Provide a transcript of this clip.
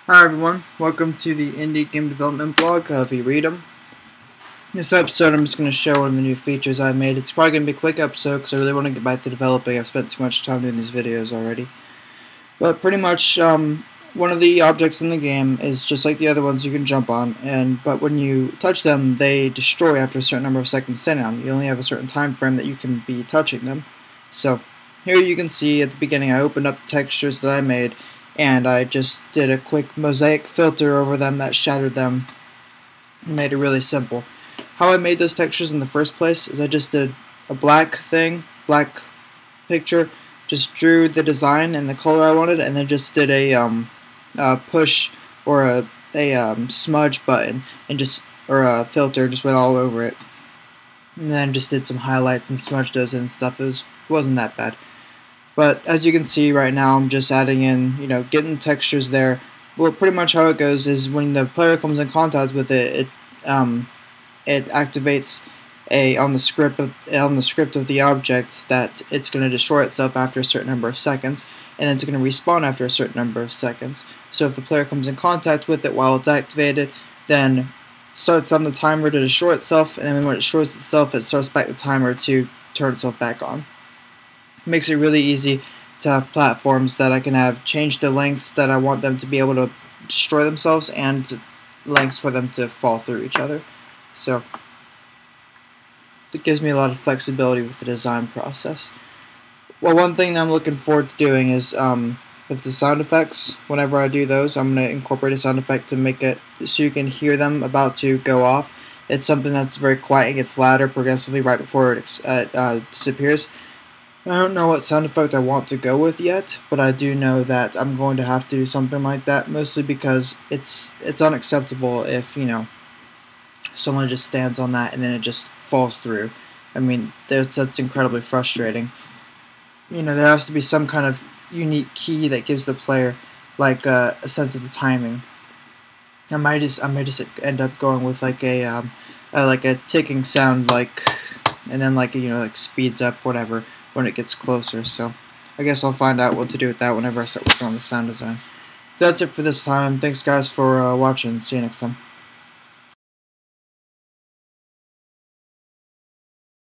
Hi everyone, welcome to the indie game development blog of Irritum. In this episode I'm just going to show one of the new features I made. It's probably going to be a quick episode because I really want to get back to developing. I've spent too much time doing these videos already. But pretty much one of the objects in the game is just like the other ones you can jump on, but when you touch them they destroy after a certain number of seconds standing on. You only have a certain time frame that you can be touching them. So here you can see at the beginning I opened up the textures that I made, and I just did a quick mosaic filter over them that shadowed them and made it really simple. How I made those textures in the first place is I just did a black picture, just drew the design and the color I wanted, and then just did a push or a smudge button or a filter, just went all over it, and then just did some highlights and smudged those and stuff. It wasn't that bad. But as you can see right now, I'm just adding in, getting textures there. Well, pretty much how it goes is when the player comes in contact with it, it activates on the script of the object that it's going to destroy itself after a certain number of seconds, and then it's going to respawn after a certain number of seconds. So if the player comes in contact with it while it's activated, then it starts on the timer to destroy itself, and then when it destroys itself, it starts back the timer to turn itself back on. Makes it really easy to have platforms that I can have change the lengths that I want them to be able to destroy themselves and lengths for them to fall through each other. So it gives me a lot of flexibility with the design process. Well, one thing that I'm looking forward to doing is with the sound effects, whenever I do those, I'm going to incorporate a sound effect to make it so you can hear them about to go off. It's something that's very quiet and gets louder progressively right before it disappears. I don't know what sound effect I want to go with yet, but I do know that I'm going to have to do something like that, mostly because it's unacceptable if, someone just stands on that and then it just falls through. I mean, that's incredibly frustrating. There has to be some kind of unique key that gives the player like a sense of the timing. I might just end up going with like a ticking sound, and then like speeds up whatever when it gets closer. So I guess I'll find out what to do with that whenever I start working on the sound design. That's it for this time. Thanks guys for watching. See you next time.